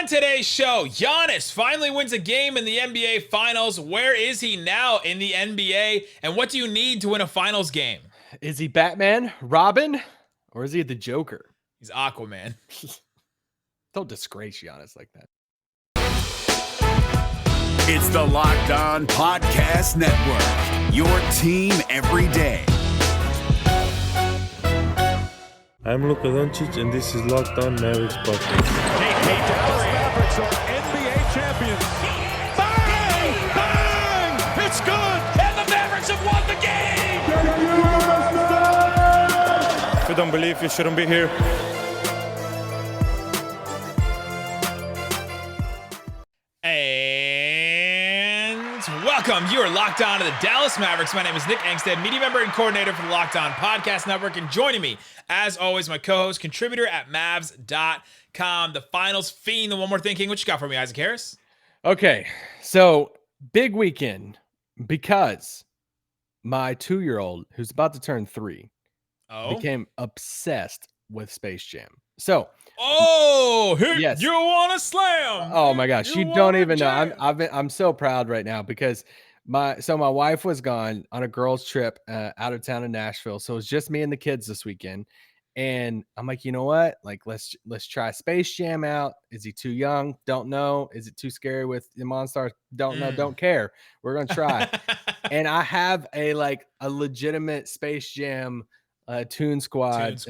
On today's show, Giannis finally wins a game in the NBA Finals. Where is he now in the NBA? And what do you need to win a Finals game? Is he Batman, Robin, or is he the Joker? He's Aquaman. Don't disgrace Giannis like that. It's the Locked On Podcast Network, your team every day. I'm Luka Doncic, and this is Locked On Mavericks podcast. Dallas Mavericks are NBA champions. Bang! Bang! It's good! And the Mavericks have won the game! If you don't believe, you shouldn't be here. And welcome. You are locked on to the Dallas Mavericks. My name is Nick Angstadt, media member and coordinator for the Locked On Podcast Network. And joining me, as always, my co-host, contributor at Mavs.com, the Finals Fiend, the One More Thing King. What you got for me, Isaac Harris? Okay, so big weekend because my 2-year-old, who's about to turn 3, became obsessed with Space Jam. So, yes. You want to slam? Oh my gosh, you don't even know. I'm so proud right now because my wife was gone on a girls' trip out of town in Nashville, so it was just me and the kids this weekend. And I'm like, you know what? Like, let's try Space Jam out. Is he too young? Don't know. Is it too scary with the Monstars? Don't know. Don't care. We're gonna try. And I have a legitimate Space Jam Toon Squad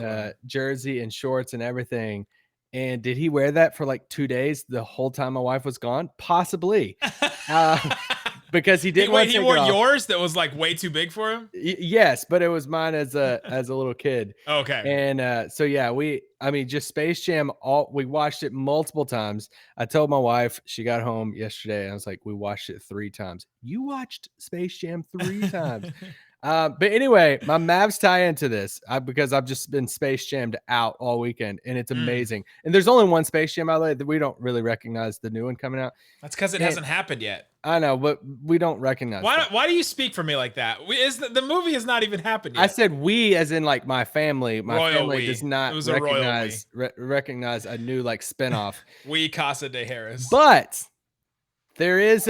jersey and shorts and everything. And did he wear that for like 2 days the whole time my wife was gone? Possibly. Because he didn't. Wait, he wore yours that was like way too big for him? Yes, but it was mine as a little kid. Okay. And so yeah, just Space Jam. We watched it multiple times. I told my wife, she got home yesterday, and I was like, we watched it 3 times. You watched Space Jam 3 times. But anyway, my Mavs tie into this because I've just been Space Jammed out all weekend, and it's amazing. And there's only one Space Jam outlet that we don't really recognize the new one coming out. That's because it hasn't happened yet. I know, but we don't recognize. Why do you speak for me like that? The movie has not even happened yet. I said we, as in like my family. My royal family we. does not recognize a new spinoff. We Casa de Harris. But there is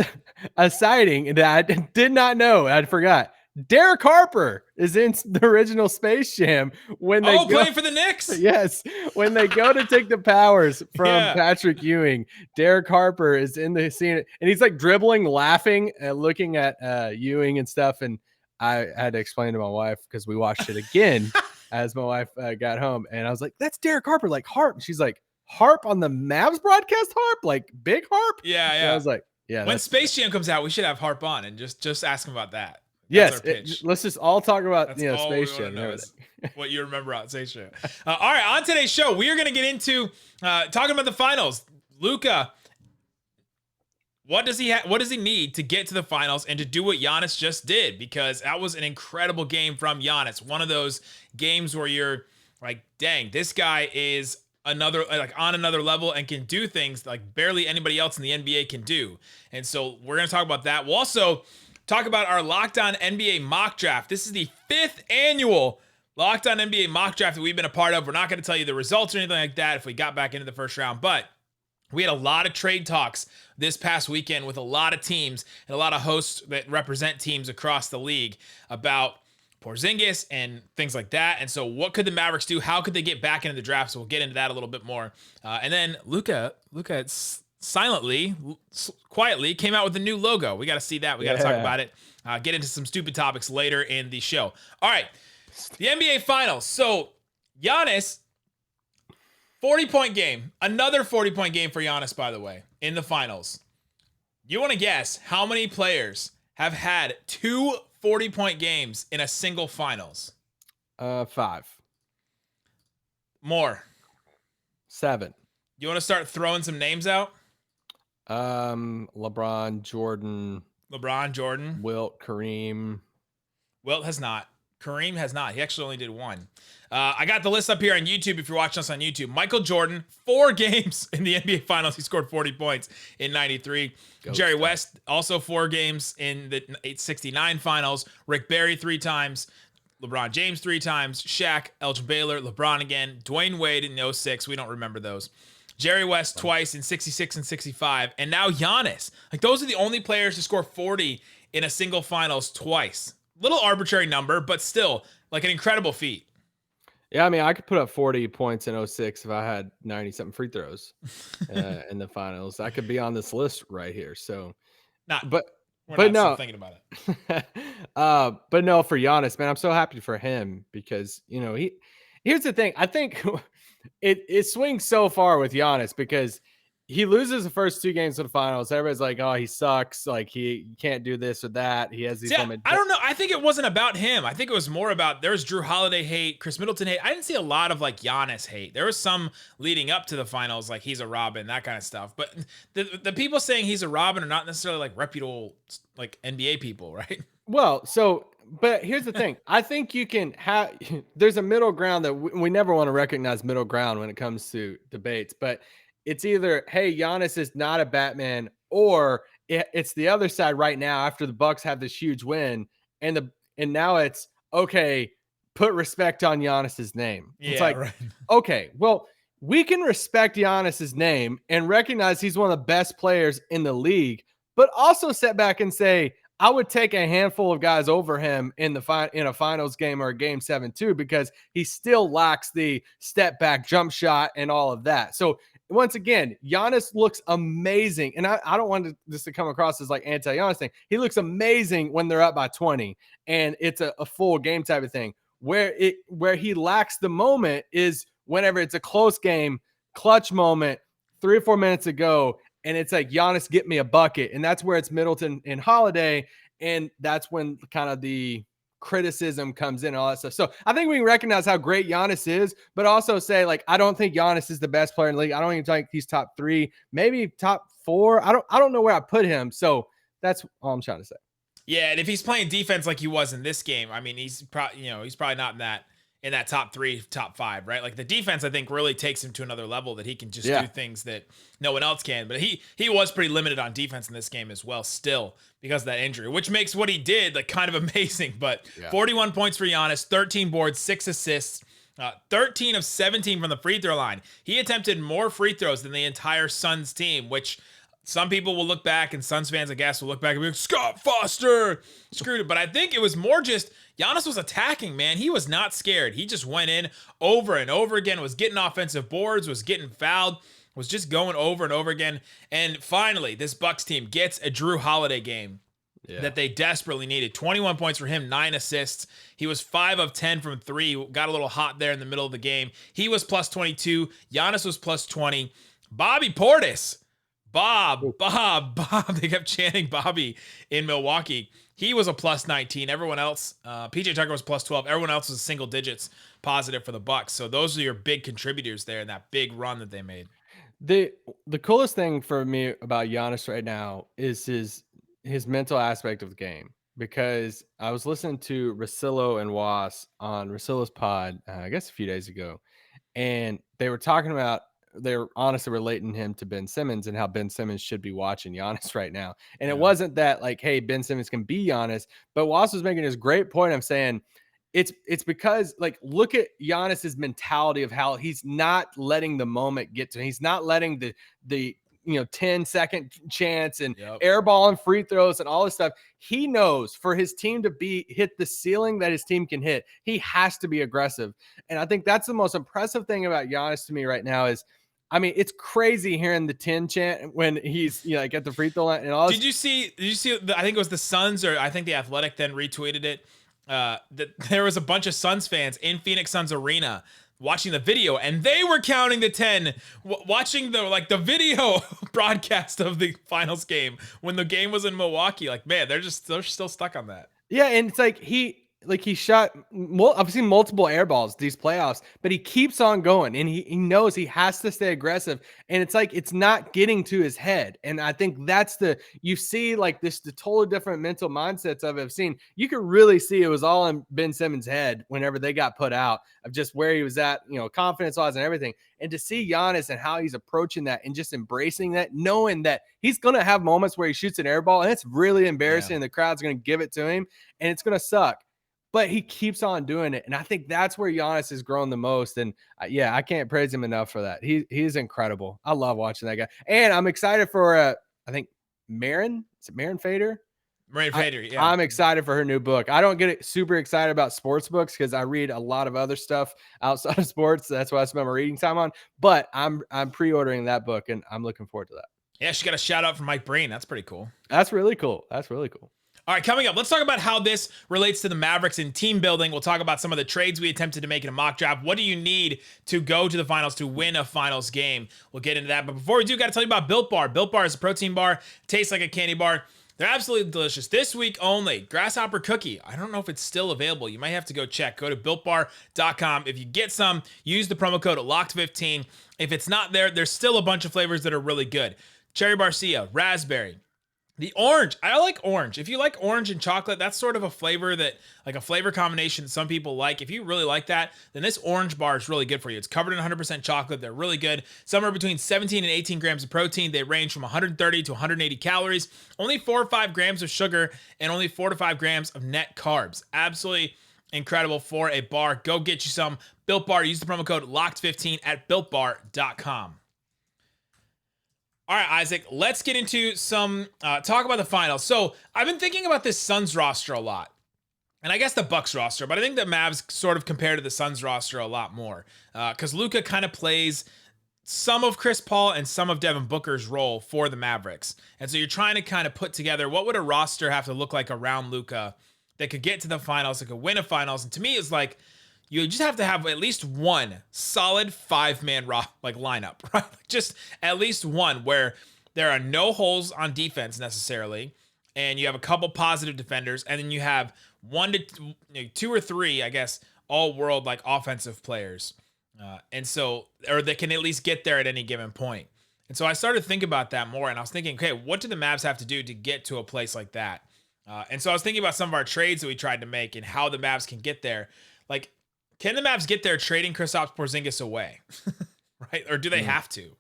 a sighting that I did not know. I forgot. Derek Harper is in the original Space Jam when they playing for the Knicks. Yes, when they go to take the powers from Patrick Ewing, Derek Harper is in the scene, and he's like dribbling, laughing, and looking at Ewing and stuff. And I had to explain to my wife because we watched it again as my wife got home, and I was like, "That's Derek Harper, like harp." And she's like, "Harp on the Mavs broadcast harp, like big harp." Yeah, And I was like, "Yeah." When Space Jam comes out, we should have Harp on and just ask him about that. Yes, let's just all talk about Space Jam. What you remember on Space Jam. All right, on today's show, we are going to get into talking about the finals. Luka, what does he need to get to the finals and to do what Giannis just did? Because that was an incredible game from Giannis. One of those games where you're like, dang, this guy is on another level and can do things like barely anybody else in the NBA can do. And so we're going to talk about that. We'll also talk about our Locked On NBA mock draft. This is the 5th annual Locked On NBA mock draft that we've been a part of. We're not going to tell you the results or anything like that if we got back into the first round, but we had a lot of trade talks this past weekend with a lot of teams and a lot of hosts that represent teams across the league about Porzingis and things like that. And so what could the Mavericks do? How could they get back into the draft? So we'll get into that a little bit more. And then Luka quietly came out with a new logo. We got to see that. We got to talk about it. Get into some stupid topics later in the show. All right, the NBA Finals. So Giannis, 40-point game. Another 40-point game for Giannis, by the way, in the Finals. You want to guess how many players have had 2 40-point games in a single Finals? 5. More. 7. You want to start throwing some names out? LeBron, Jordan, Wilt, Kareem. Wilt has not. Kareem has not. He actually only did 1. I got the list up here on YouTube if you're watching us on YouTube. Michael Jordan, 4 games in the NBA Finals. He scored 40 points in 93. Jerry West, also 4 games in the 69 Finals. Rick Barry 3 times. LeBron James 3 times. Shaq, Elgin Baylor, LeBron again. Dwayne Wade in 06. We don't remember those. Jerry West twice in 66 and 65, and now Giannis. Like, those are the only players to score 40 in a single finals twice. Little arbitrary number, but still, like, an incredible feat. Yeah, I mean, I could put up 40 points in 06 if I had 90-something free throws in the finals. I could be on this list right here. So, but no, thinking about it. But no, for Giannis, man, I'm so happy for him because, here's the thing. I think it swings so far with Giannis because he loses the first 2 games of the finals. Everybody's like, oh, he sucks. Like, he can't do this or that. He has these. I don't know. I think it wasn't about him. I think it was more about there's Drew Holiday hate, Chris Middleton hate. I didn't see a lot of like Giannis hate. There was some leading up to the finals, like he's a Robin, that kind of stuff. But the people saying he's a Robin are not necessarily like reputable like NBA people, right? Well, but here's the thing. I think you can have, there's a middle ground that we never want to recognize middle ground when it comes to debates, but it's either, hey, Giannis is not a Batman, or it's the other side right now after the Bucks have this huge win and now it's, okay, put respect on Giannis's name. It's like, right. Okay, well, we can respect Giannis's name and recognize he's one of the best players in the league, but also sit back and say, I would take a handful of guys over him in a finals game or a game 7 too, because he still lacks the step back jump shot and all of that. So once again, Giannis looks amazing. And I don't want this to come across as like anti-Giannis thing. He looks amazing when they're up by 20 and it's a full game type of thing. Where he lacks the moment is whenever it's a close game, clutch moment, 3 or 4 minutes ago, and it's like, Giannis, get me a bucket. And that's where it's Middleton and Holiday. And that's when kind of the criticism comes in and all that stuff. So I think we can recognize how great Giannis is, but also say, like, I don't think Giannis is the best player in the league. I don't even think he's top 3, maybe top 4. I don't know where I put him. So that's all I'm trying to say. Yeah. And if he's playing defense like he was in this game, I mean, he's probably not in that top 3, top 5, right? Like the defense, I think, really takes him to another level that he can just do things that no one else can. But he was pretty limited on defense in this game as well, still, because of that injury, which makes what he did like kind of amazing. But 41 points for Giannis, 13 boards, 6 assists, 13 of 17 from the free throw line. He attempted more free throws than the entire Suns team, which some people will look back, and Suns fans, I guess, will look back and be like, Scott Foster screwed it. But I think it was more just Giannis was attacking, man. He was not scared. He just went in over and over again, was getting offensive boards, was getting fouled, was just going over and over again. And finally, this Bucks team gets a Drew Holiday game that they desperately needed. 21 points for him, 9 assists. He was 5 of 10 from 3. Got a little hot there in the middle of the game. He was plus 22. Giannis was plus 20. Bobby Portis. Bob. They kept chanting Bobby in Milwaukee. He was a plus 19. Everyone else, PJ Tucker was plus 12. Everyone else was single digits positive for the Bucks. So those are your big contributors there in that big run that they made. The coolest thing for me about Giannis right now is his mental aspect of the game, because I was listening to Russillo and Was on Russillo's pod, I guess a few days ago, and they were talking about, they were honestly relating him to Ben Simmons and how Ben Simmons should be watching Giannis right now. And it wasn't that like, hey, Ben Simmons can be Giannis, but Was was making this great point of saying it's because, like, look at Giannis's mentality of how he's not letting the moment get to him. He's not letting the 10-second chance and airball and free throws and all this stuff. He knows for his team to hit the ceiling that his team can hit, he has to be aggressive. And I think that's the most impressive thing about Giannis to me right now is, I mean, it's crazy hearing the 10 chant when he's, like, at the free throw line and all this. Did you see I think it was the Suns, or I think the Athletic then retweeted it, that there was a bunch of Suns fans in Phoenix Suns Arena watching the video, and they were counting the 10, watching the video broadcast of the finals game when the game was in Milwaukee. Like, man, they're still stuck on that. Yeah, and it's like he shot, I've seen multiple air balls these playoffs, but he keeps on going, and he knows he has to stay aggressive, and it's like it's not getting to his head. And I think that's you see like the totally different mental mindsets I've seen. You could really see it was all in Ben Simmons' head whenever they got put out, of just where he was at, confidence-wise and everything. And to see Giannis and how he's approaching that and just embracing that, knowing that he's going to have moments where he shoots an air ball and it's really embarrassing and the crowd's going to give it to him and it's going to suck. but he keeps on doing it. And I think that's where Giannis has grown the most. And yeah, I can't praise him enough for that. He's incredible. I love watching that guy. And I'm excited for, I think Marin, is it Marin Fader? Marin Fader, yeah. I'm excited for her new book. I don't get super excited about sports books because I read a lot of other stuff outside of sports. That's what I spend my reading time on. But I'm pre-ordering that book, and I'm looking forward to that. Yeah, she got a shout out from Mike Breen. That's pretty cool. That's really cool. That's really cool. All right, coming up, let's talk about how this relates to the Mavericks and team building. We'll talk about some of the trades we attempted to make in a mock draft. What do you need to go to the finals, to win a finals game? We'll get into that. But before we do, got to tell you about Built Bar. Built Bar is a protein bar. Tastes like a candy bar. They're absolutely delicious. This week only, grasshopper cookie. I don't know if it's still available. You might have to go check. Go to BuiltBar.com. If you get some, use the promo code LOCKED15. If it's not there, there's still a bunch of flavors that are really good. Cherry barcia, raspberry. The orange, I like orange. If you like orange and chocolate, that's sort of a flavor that, like a flavor combination some people like. If you really like that, then this orange bar is really good for you. It's covered in 100% chocolate. They're really good. Somewhere between 17 and 18 grams of protein. They range from 130 to 180 calories. Only 4 or 5 grams of sugar and only 4 to 5 grams of net carbs. Absolutely incredible for a bar. Go get you some Built Bar. Use the promo code LOCKED15 at BuiltBar.com. All right, Isaac, let's get into some talk about the finals. So I've been thinking about this Suns roster a lot, and I guess the Bucks roster, but I think the Mavs sort of compare to the Suns roster a lot more because Luka kind of plays some of Chris Paul and some of Devin Booker's role for the Mavericks. And so you're trying to kind of put together what would a roster have to look like around Luka that could get to the finals, that could win a finals. And to me, it's like, you just have to have at least one solid 5-man lineup, right? Just at least one where there are no holes on defense necessarily, and you have a couple positive defenders, and then you have 1 to 2 or 3, I guess, all-world like offensive players, and so or they can at least get there at any given point. And so I started to think about that more, and I was thinking, okay, what do the Mavs have to do to get to a place like that? And so I was thinking about some of our trades that we tried to make and how the Mavs can get there, like. Can the Mavs get there trading Kristaps Porzingis away, right? Or do they have to?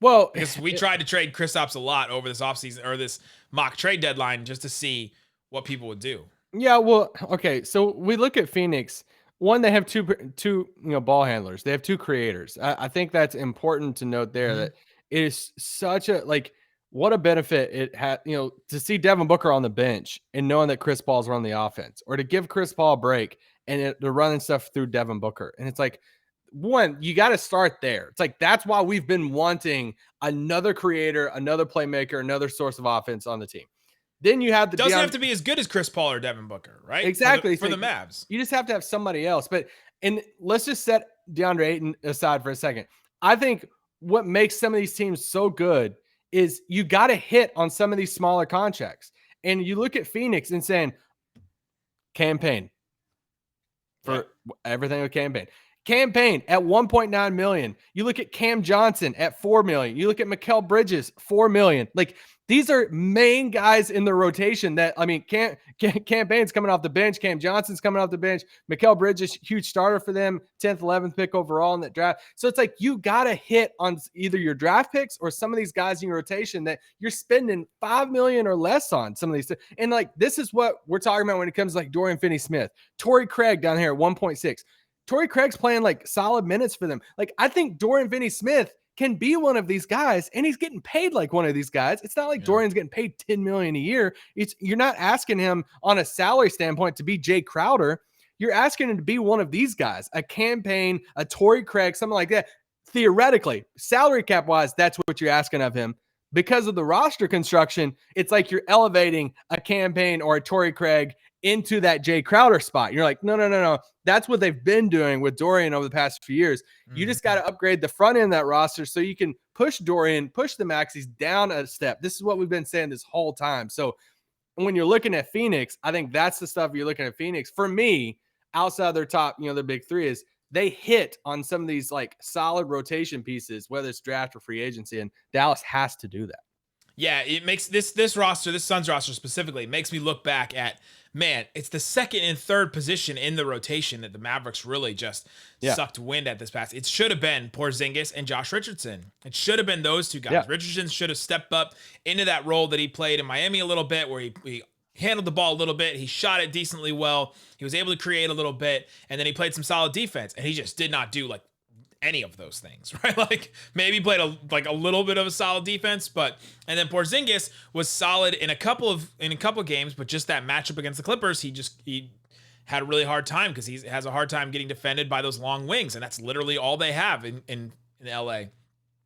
Well, because we tried to trade Kristaps a lot over this offseason or this mock trade deadline just to see what people would do. Yeah, well, okay. So we look at Phoenix. One, they have two ball handlers. They have 2 creators. I think that's important to note there that it is such a what a benefit it had, to see Devin Booker on the bench and knowing that Chris Paul's running the offense, or to give Chris Paul a break and they're running stuff through Devin Booker. And it's like, one, you got to start there. It's like, that's why we've been wanting another creator, another playmaker, another source of offense on the team. Then you have the doesn't have to be as good as Chris Paul or Devin Booker, right? Exactly. For the Mavs. You just have to have somebody else. And let's just set DeAndre Ayton aside for a second. I think what makes some of these teams so good is you got to hit on some of these smaller contracts. And you look at Phoenix and saying, campaign. For everything with campaign at 1.9 million. You look at Cam Johnson at 4 million. You look at Mikal Bridges, 4 million. Like, these are main guys in the rotation that, I mean, campaign's coming off the bench. Cam Johnson's coming off the bench. Mikal Bridges, huge starter for them, 10th, 11th pick overall in that draft. So it's like, you got to hit on either your draft picks or some of these guys in your rotation that you're spending $5 million or less on some of these. And like, this is what we're talking about when it comes to like Dorian Finney-Smith, Torrey Craig down here at 1.6. Torrey Craig's playing like solid minutes for them. Like, I think Dorian Finney-Smith can be one of these guys, and he's getting paid like one of these guys. It's not like Dorian's getting paid $10 million a year. You're not asking him on a salary standpoint to be Jay Crowder. You're asking him to be one of these guys, a campaign, a Torrey Craig, something like that. Theoretically, salary cap wise, that's what you're asking of him. Because of the roster construction, it's like you're elevating a campaign or a Torrey Craig into that Jay Crowder spot. You're like, no. That's what they've been doing with Dorian over the past few years. You just got to upgrade the front end of that roster so you can push Dorian, push the Maxis down a step. This is what we've been saying this whole time. So when you're looking at Phoenix, I think that's the stuff you're looking at Phoenix. For me, outside their top, their big 3 is they hit on some of these like solid rotation pieces, whether it's draft or free agency, and Dallas has to do that. Yeah, it makes this roster, this Suns roster specifically, makes me look back at, man, it's the second and third position in the rotation that the Mavericks really just sucked wind at this past. It should have been Porzingis and Josh Richardson. It should have been those 2 guys. Yeah. Richardson should have stepped up into that role that he played in Miami a little bit, where he handled the ball a little bit. He shot it decently well. He was able to create a little bit, and then he played some solid defense, and he just did not do like any of those things, right? Like maybe played a little bit of a solid defense, and then Porzingis was solid in a couple of games, but just that matchup against the Clippers, he had a really hard time because he has a hard time getting defended by those long wings, and that's literally all they have in LA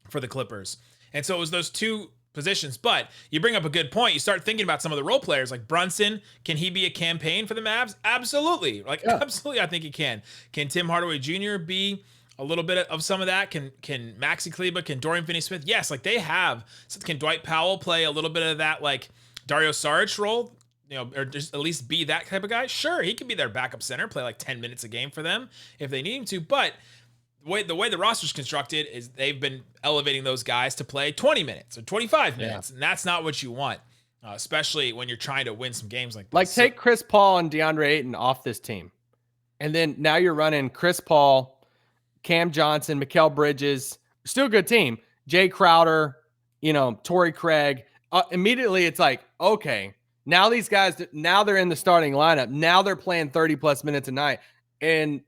for the Clippers. And so it was those two positions. But you bring up a good point. You start thinking about some of the role players like Brunson. Can he be a campaign for the Mavs? Absolutely. Absolutely, I think he can. Can Tim Hardaway Jr. be a little bit of some of that? Can Maxi Kleber? Can Dorian Finney-Smith? Yes, like they have. So can Dwight Powell play a little bit of that like Dario Saric role? Or just at least be that type of guy? Sure, he could be their backup center, play like 10 minutes a game for them if they need him to. But the way the roster's constructed is they've been elevating those guys to play 20 minutes or 25 minutes. And that's not what you want, especially when you're trying to win some games like this. Like take Chris Paul and DeAndre Ayton off this team. And then now you're running Chris Paul, Cam Johnson, Mikal Bridges, still a good team. Jay Crowder, Torrey Craig. Immediately it's like, okay, now these guys, now they're in the starting lineup. Now they're playing 30 plus minutes a night. And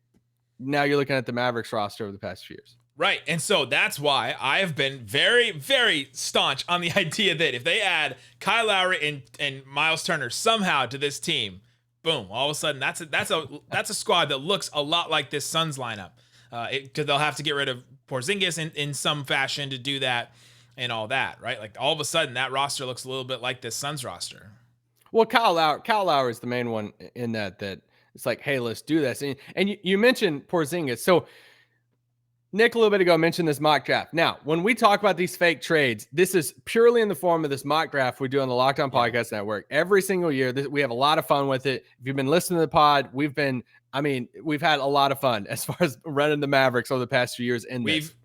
now you're looking at the Mavericks roster over the past few years. Right. And so that's why I have been very, very staunch on the idea that if they add Kyle Lowry and Miles Turner somehow to this team, boom, all of a sudden that's a squad that looks a lot like this Suns lineup. Because they'll have to get rid of Porzingis in some fashion to do that and all that, right? Like all of a sudden that roster looks a little bit like this Suns roster. Well, Kyle Lowry is the main one in that it's like, hey, let's do this. And you mentioned Porzingis. So Nick a little bit ago mentioned this mock draft. Now, when we talk about these fake trades, this is purely in the form of this mock draft we do on the Locked On Podcast Network every single year. We have a lot of fun with it. If you've been listening to the pod, we've had a lot of fun as far as running the Mavericks over the past few years.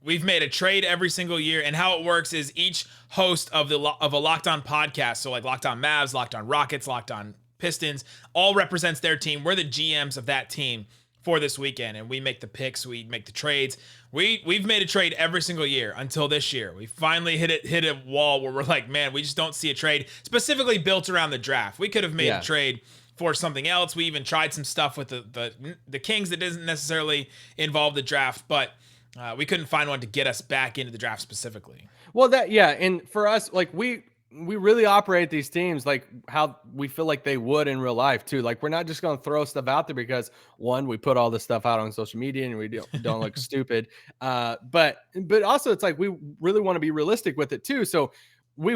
We've made a trade every single year, and how it works is each host of a Locked On podcast, so like Locked On Mavs, Locked On Rockets, Locked On Pistons, all represents their team. We're the GMs of that team for this weekend, and we make the picks, we make the trades. We've made a trade every single year until this year. We finally hit a wall where we're like, man, we just don't see a trade specifically built around the draft. We could have made a trade for something else. We even tried some stuff with the Kings that doesn't necessarily involve the draft, but we couldn't find one to get us back into the draft specifically. Well, and for us, like we really operate these teams like how we feel like they would in real life too. Like we're not just going to throw stuff out there because one, we put all this stuff out on social media and we don't look stupid. But also it's like we really want to be realistic with it too. So we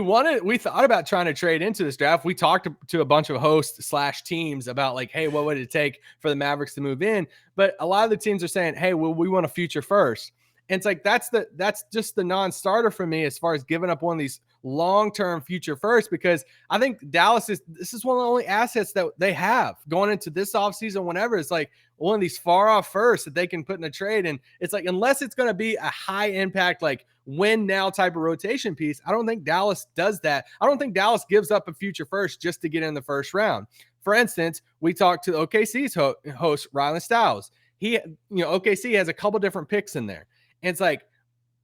thought about trying to trade into this draft. We talked to a bunch of hosts / teams about like, hey, what would it take for the Mavericks to move in? But a lot of the teams are saying, hey, well, we want a future first. And it's like, that's just the non-starter for me as far as giving up one of these long-term future first, because I think this is one of the only assets that they have going into this offseason. Whenever it's like one of these far off firsts that they can put in a trade. And it's like, unless it's going to be a high impact, like win now type of rotation piece, I don't think Dallas does that. I don't think Dallas gives up a future first just to get in the first round. For instance, we talked to OKC's host, Rylan Stiles. OKC has a couple different picks in there. And it's like,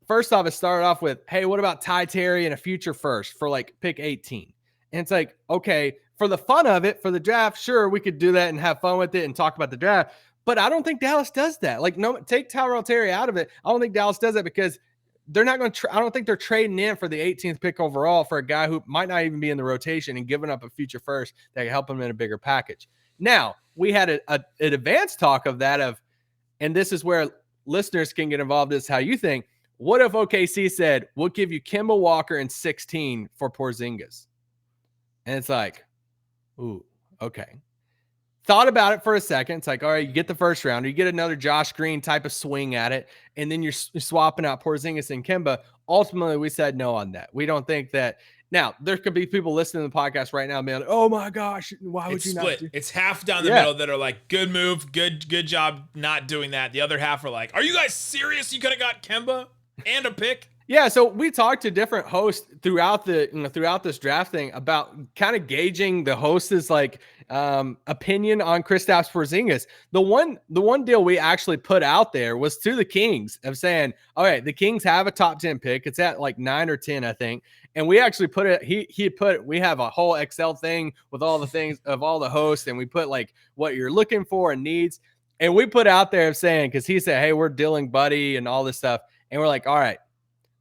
first off, it started off with, hey, what about Ty Terry and a future first for like pick 18? And it's like, okay, for the fun of it, for the draft, sure, we could do that and have fun with it and talk about the draft. But I don't think Dallas does that. Like, no, take Tyrell Terry out of it. I don't think Dallas does that because they're not going to, I don't think they're trading in for the 18th pick overall for a guy who might not even be in the rotation and giving up a future first that can help him in a bigger package. Now, we had an advanced talk of that and this is where listeners can get involved, is how you think. What if OKC said, we'll give you Kemba Walker and 16 for Porzingis? And it's like, ooh, okay. Thought about it for a second. It's like, all right, you get the first round, you get another Josh Green type of swing at it, and then you're swapping out Porzingis and Kemba. Ultimately, we said no on that. We don't think that. Now, there could be people listening to the podcast right now, man. Oh my gosh, why would you split? Not? It's half down the middle that are like, good move, good job not doing that. The other half are like, are you guys serious? You could have got Kemba and a pick. Yeah, so we talked to different hosts throughout this draft thing about kind of gauging the host's like opinion on Kristaps Porzingis. The one deal we actually put out there was to the Kings of saying, okay, the Kings have a top 10 pick. It's at like 9 or 10, I think. And we actually put it, we have a whole Excel thing with all the things of all the hosts, and we put like what you're looking for and needs. And we put out there of saying, because he said, hey, we're dealing Buddy and all this stuff. And we're like, all right.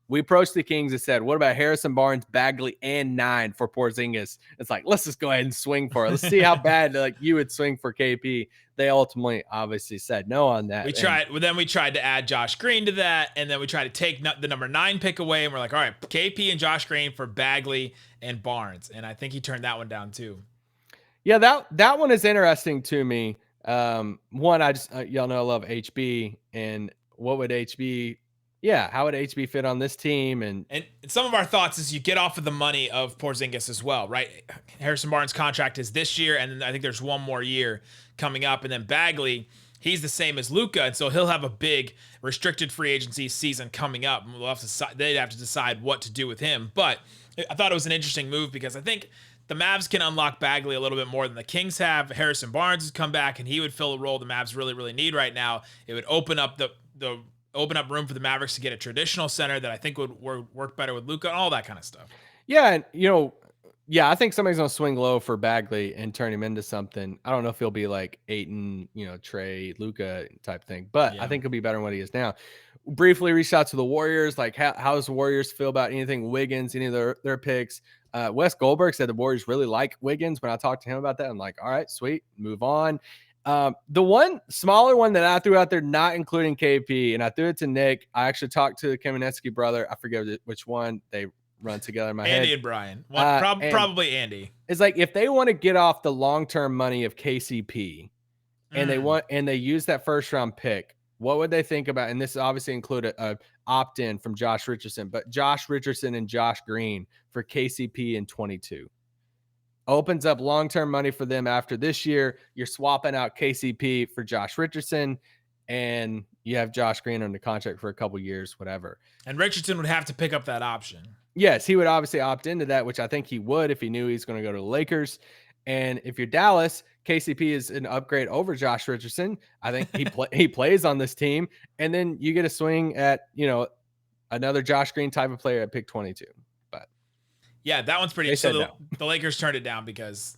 We approached the Kings and said, what about Harrison Barnes, Bagley, and 9 for Porzingis? It's like, let's just go ahead and swing for it. Let's see how bad like you would swing for KP. They ultimately obviously said no on that. We tried to add Josh Green to that, and then we tried to take the number 9 pick away, and we're like, all right, KP and Josh Green for Bagley and Barnes. And I think he turned that one down too. Yeah, that one is interesting to me. One, I just y'all know I love HB, and what would HB how would HB fit on this team? And some of our thoughts is you get off of the money of Porzingis as well, right? Harrison Barnes' contract is this year, and then I think there's one more year coming up. And then Bagley, he's the same as Luka, and so he'll have a big restricted free agency season coming up. They'd have to decide what to do with him. But I thought it was an interesting move because I think the Mavs can unlock Bagley a little bit more than the Kings have. Harrison Barnes has come back, and he would fill a role the Mavs really, really need right now. It would open up open up room for the Mavericks to get a traditional center that I think would work better with Luka, all that kind of stuff. Yeah, and I think somebody's gonna swing low for Bagley and turn him into something. I don't know if he'll be like Ayton, Trey, Luka type thing, but I think he'll be better than what he is now. Briefly reached out to the Warriors, like how does the Warriors feel about anything Wiggins, any of their picks? Wes Goldberg said the Warriors really like Wiggins. When I talked to him about that, I'm like, all right, sweet, move on. The one smaller one that I threw out there, not including KP, and I threw it to Nick. I actually talked to the Kamenetsky brother. I forget which one. They run together in my head. Andy and Brian. Probably Andy. It's like if they want to get off the long-term money of KCP and they use that first round pick, what would they think about? And this obviously included a opt-in from Josh Richardson, but Josh Richardson and Josh Green for KCP in 22. Opens up long-term money for them after this year. You're swapping out KCP for Josh Richardson, and you have Josh Green on the contract for a couple years, whatever. And Richardson would have to pick up that option. Yes, he would obviously opt into that, which I think he would if he knew he's going to go to the Lakers. And if you're Dallas, KCP is an upgrade over Josh Richardson. I think he plays on this team, and then you get a swing at another Josh Green type of player at pick 22. Yeah, that one's pretty. So the Lakers turned it down because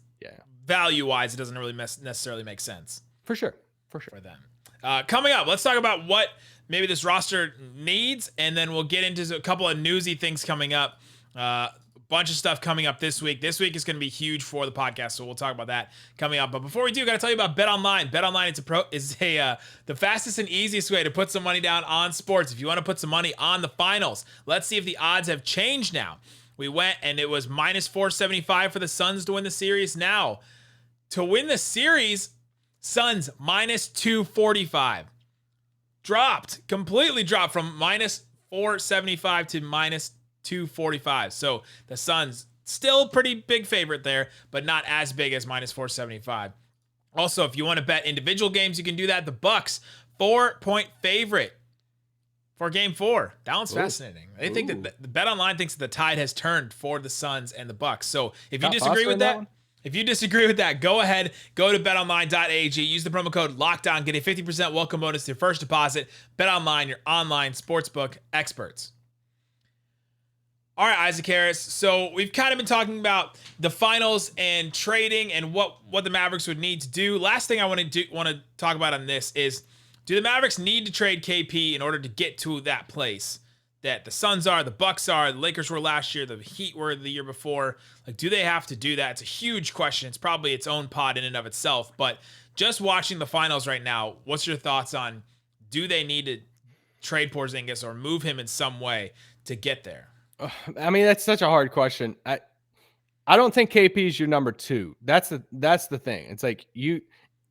value-wise, it doesn't really necessarily make sense. For sure. For them. Coming up, let's talk about what maybe this roster needs, and then we'll get into a couple of newsy things coming up. A bunch of stuff coming up this week. This week is going to be huge for the podcast, so we'll talk about that coming up. But before we do, got to tell you about BetOnline. BetOnline is the fastest and easiest way to put some money down on sports. If you want to put some money on the finals, let's see if the odds have changed now. We went and it was minus 475 for the Suns to win the series. Now, to win the series, Suns minus 245. Completely dropped from minus 475 to minus 245. So the Suns still pretty big favorite there, but not as big as minus 475. Also, if you want to bet individual games, you can do that. The Bucks, 4-point favorite for game 4. That one's fascinating. They think that the BetOnline thinks that the tide has turned for the Suns and the Bucks. So if you disagree with that, go ahead, go to betonline.ag, use the promo code LOCKDOWN, get a 50% welcome bonus to your first deposit. BetOnline, your online sportsbook experts. All right, Isaac Harris. So we've kind of been talking about the finals and trading and what the Mavericks would need to do. Last thing I want to talk about on this is, do the Mavericks need to trade KP in order to get to that place that the Suns are, the Bucks are, the Lakers were last year, the Heat were the year before? Like, do they have to do that? It's a huge question. It's probably its own pod in and of itself. But just watching the finals right now, what's your thoughts on, do they need to trade Porzingis or move him in some way to get there? I mean, that's such a hard question. I don't think KP is your number 2. That's the thing. It's like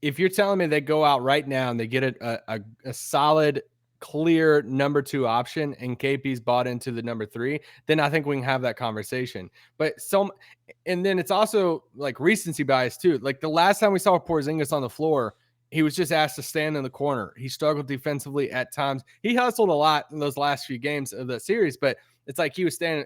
if you're telling me they go out right now and they get a solid, clear number 2 option and KP's bought into the number 3, then I think we can have that conversation. And then it's also like recency bias too. Like the last time we saw Porzingis on the floor, he was just asked to stand in the corner. He struggled defensively at times. He hustled a lot in those last few games of the series, but it's like he was standing,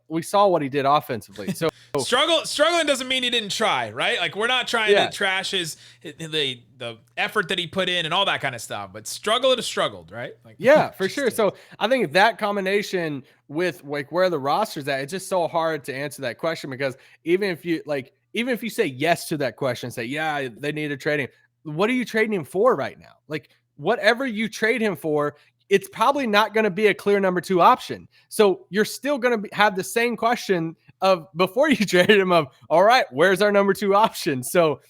we saw what he did offensively. So struggling doesn't mean he didn't try, right? Like, we're not trying to trash the effort that he put in and all that kind of stuff, but struggled, right? Like, yeah, for sure. So I think that combination with like where the roster's at, it's just so hard to answer that question, because even if you say yes to that question, say, yeah, they need to trade him. What are you trading him for right now? Like, whatever you trade him for, it's probably not going to be a clear number 2 option. So you're still going to have the same question of before you traded him of, all right, where's our number 2 option? So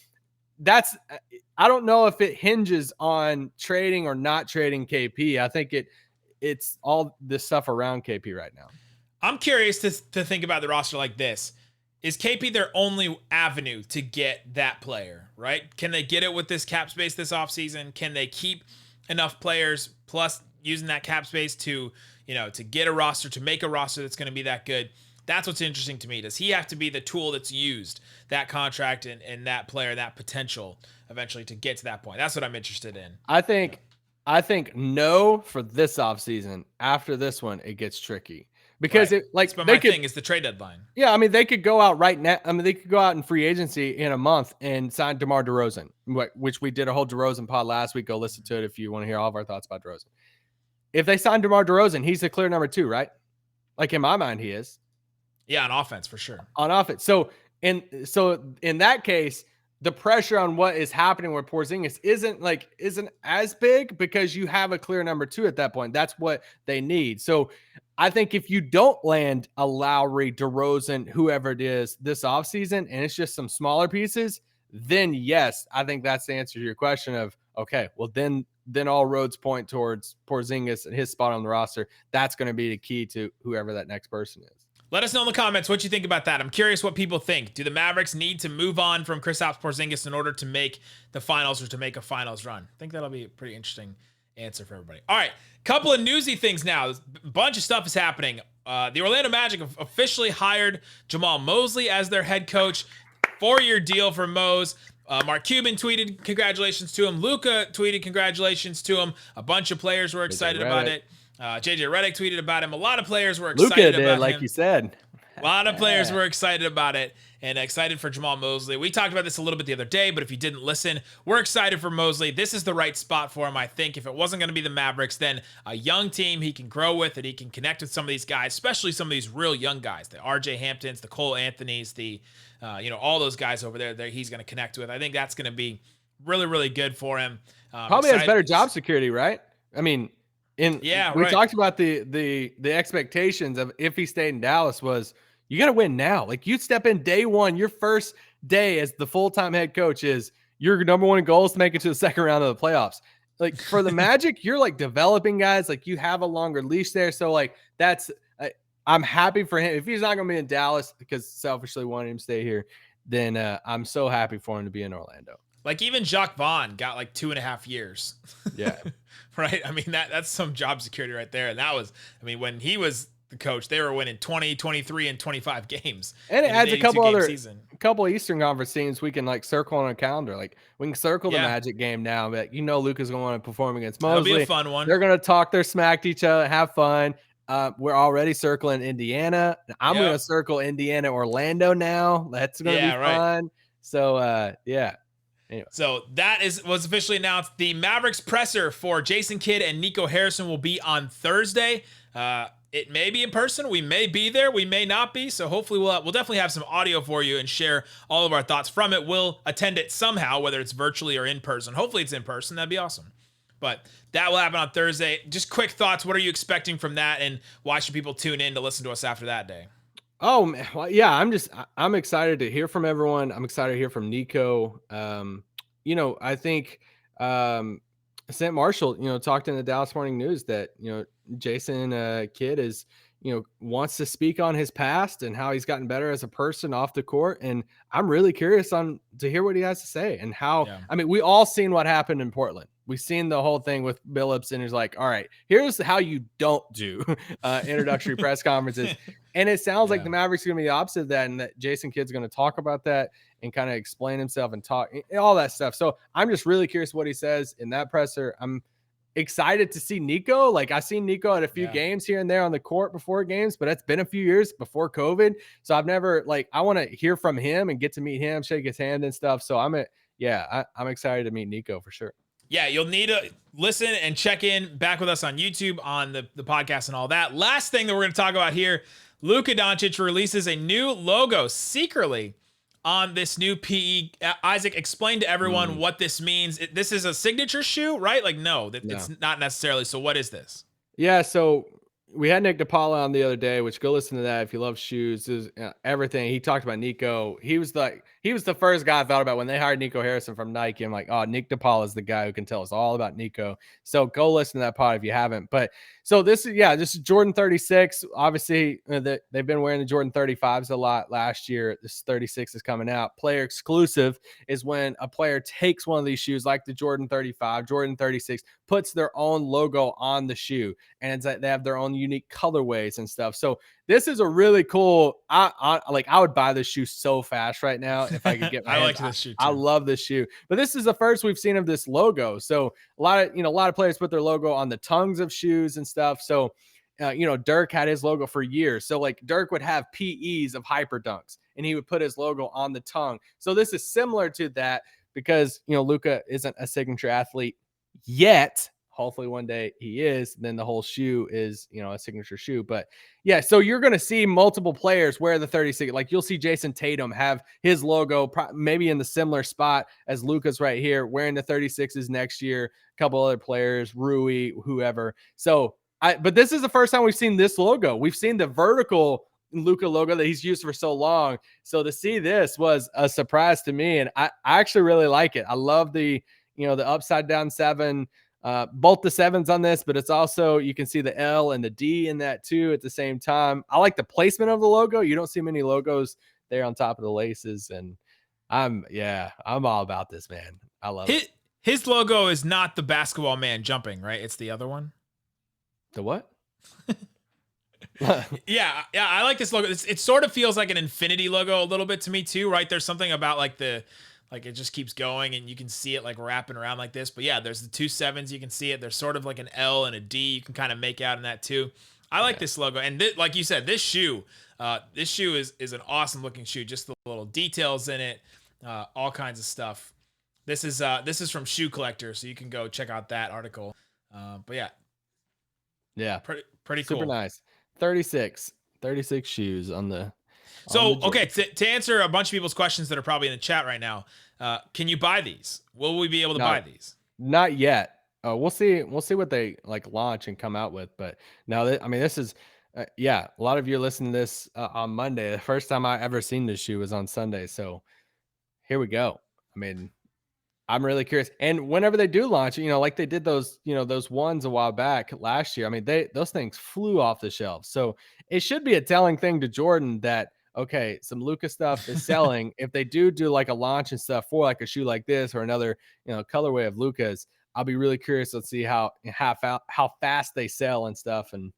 I don't know if it hinges on trading or not trading KP. I think it's all this stuff around KP right now. I'm curious to think about the roster like this. Is KP their only avenue to get that player, right? Can they get it with this cap space this offseason? Can they keep enough players plus using that cap space to get a roster, to make a roster that's going to be that good? That's what's interesting to me. Does he have to be the tool that's used, that contract and that player, that potential eventually to get to that point? That's what I'm interested in. I think no for this offseason. After this one, it gets tricky. Because right. My thing is the trade deadline. Yeah, I mean, they could go out right now. I mean, they could go out in free agency in a month and sign DeMar DeRozan, which we did a whole DeRozan pod last week. Go listen to it if you want to hear all of our thoughts about DeRozan. If they sign DeMar DeRozan, he's the clear number 2, right? Like, in my mind, he is. Yeah, on offense for sure. On offense. So in that case, the pressure on what is happening with Porzingis isn't as big, because you have a clear number 2 at that point. That's what they need. So I think if you don't land a Lowry, DeRozan, whoever it is this offseason, and it's just some smaller pieces, then yes, I think that's the answer to your question of, okay, well then all roads point towards Porzingis and his spot on the roster. That's going to be the key to whoever that next person is. Let us know in the comments what you think about that. I'm curious what people think. Do the Mavericks need to move on from Kristaps Porzingis in order to make the finals or to make a finals run? I think that'll be a pretty interesting answer for everybody. All right, couple of newsy things now. A bunch of stuff is happening. The Orlando Magic have officially hired Jamal Mosley as their head coach. 4-year deal for Mose. Mark Cuban tweeted congratulations to him. Luka tweeted congratulations to him. A bunch of players were excited about it. JJ Redick tweeted about him. A lot of players were excited Luka about did, him. like you said. A lot of players were excited about it and excited for Jamal Mosley. We talked about this a little bit the other day, but if you didn't listen, we're excited for Mosley. This is the right spot for him, I think. If it wasn't going to be the Mavericks, then a young team he can grow with, and he can connect with some of these guys, especially some of these real young guys, the RJ Hamptons, the Cole Anthonys, the all those guys over there that he's going to connect with. I think that's going to be really, really good for him. Probably has better job security, right? I mean, we talked about the expectations of if he stayed in Dallas was, you got to win now. Like, you step in day one, your first day as the full-time head coach is your number 1 goal is to make it to the second round of the playoffs. Like, for the Magic, you're like developing guys, like you have a longer leash there. So like, I'm happy for him. If he's not going to be in Dallas because selfishly wanting him to stay here, then I'm so happy for him to be in Orlando. Like, even Jacques Vaughn got like 2.5 years. Yeah. Right. I mean, that's some job security right there. And that was, when he was the coach, they were winning 20, 23, and 25 games. And it adds a couple of Eastern Conference teams we can like circle on a calendar. Like, we can circle the Magic game now, but Luka's going to want to perform against Mosley. It'll be a fun one. They're going to talk their smack to each other, have fun. We're already circling Indiana. I'm going to circle Indiana, Orlando now. That's going to be fun. So, yeah. Anyway. So that was officially announced. The Mavericks presser for Jason Kidd and Nico Harrison will be on Thursday. It may be in person. We may be there. We may not be. So hopefully we'll definitely have some audio for you and share all of our thoughts from it. We'll attend it somehow, whether it's virtually or in person. Hopefully it's in person. That'd be awesome. But that will happen on Thursday. Just quick thoughts. What are you expecting from that? And why should people tune in to listen to us after that day? Oh, man. Well, yeah, I'm excited to hear from everyone. I'm excited to hear from Nico. I think St. Marshall, talked in the Dallas Morning News that, Jason Kidd is, wants to speak on his past and how he's gotten better as a person off the court. And I'm really curious to hear what he has to say and how, we all seen what happened in Portland. we've seen the whole thing with Billups, and he's like, all right, here's how you don't do introductory press conferences. And it sounds like the Mavericks are going to be the opposite of that, and that Jason Kidd's going to talk about that and kind of explain himself and talk all that stuff. So I'm just really curious what he says in that presser. I'm excited to see Nico. Like, I've seen Nico at a few games here and there on the court before games, but it's been a few years before COVID. So I've never, I want to hear from him and get to meet him, shake his hand and stuff. So I'm excited to meet Nico for sure. Yeah, you'll need to listen and check in back with us on YouTube, on the podcast and all that. Last thing that we're going to talk about here, Luka Doncic releases a new logo secretly on this new PE. Isaac, explain to everyone what this means. This is a signature shoe, right? No, it's not necessarily. So what is this? Yeah, so we had Nick DePaula on the other day, which go listen to that if you love shoes. Everything. He talked about Nico. He was the first guy I thought about when they hired Nico Harrison from Nike. I'm like, oh, Nick DePaula is the guy who can tell us all about Nico. So go listen to that pod if you haven't. But so this is Jordan 36. Obviously, they've been wearing the Jordan 35s a lot last year. This 36 is coming out. Player exclusive is when a player takes one of these shoes, like the Jordan 35, Jordan 36, puts their own logo on the shoe, and it's like they have their own unique colorways and stuff. So this is a really cool. I would buy this shoe so fast right now if I could get. I like this shoe too. I love this shoe, but this is the first we've seen of this logo. So a lot of players put their logo on the tongues of shoes and stuff. So Dirk had his logo for years. So Dirk would have PEs of hyper dunks, and he would put his logo on the tongue. So this is similar to that because Luka isn't a signature athlete yet. Hopefully one day he is. Then the whole shoe is, a signature shoe. But yeah, so you're going to see multiple players wear the 36. You'll see Jason Tatum have his logo maybe in the similar spot as Luka's right here, wearing the 36s next year. A couple other players, Rui, whoever. So, but this is the first time we've seen this logo. We've seen the vertical Luka logo that he's used for so long. So to see this was a surprise to me, and I actually really like it. I love the upside down 7. Both the 7s on this, but it's also, you can see the L and the D in that too at the same time. I like the placement of the logo. You don't see many logos there on top of the laces, and I'm all about this, man. I love it. His logo is not the basketball man jumping, right? It's the other one. The what? Yeah, I like this logo. It sort of feels like an infinity logo a little bit to me too, right? There's something about it just keeps going, and you can see it wrapping around like this. But yeah, there's the 2 7s. You can see it. There's sort of like an L and a D. You can kind of make out in that too. I like this logo. And like you said, this shoe is an awesome looking shoe. Just the little details in it, all kinds of stuff. This is from Shoe Collector, so you can go check out that article. But yeah, pretty cool. Super nice. 36 shoes on the. So, okay, to answer a bunch of people's questions that are probably in the chat right now, can you buy these? Will we be able to buy these? Not yet. We'll see what they launch and come out with. But no, this is, a lot of you listen to this on Monday. The first time I ever seen this shoe was on Sunday. So here we go. I'm really curious. And whenever they do launch, like they did those ones a while back last year, those things flew off the shelves. So it should be a telling thing to Jordan that, okay, some Luka stuff is selling. If they do a launch and stuff for a shoe like this or another, colorway of Luka's, I'll be really curious to see how fast they sell and stuff. And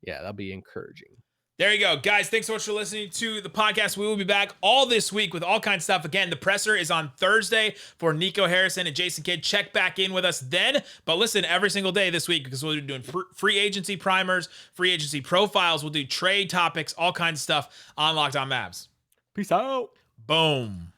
yeah, that'll be encouraging. There you go. Guys, thanks so much for listening to the podcast. We will be back all this week with all kinds of stuff. Again, the presser is on Thursday for Nico Harrison and Jason Kidd. Check back in with us then. But listen, every single day this week, because we'll be doing free agency primers, free agency profiles. We'll do trade topics, all kinds of stuff on Locked On Mavs. Peace out. Boom.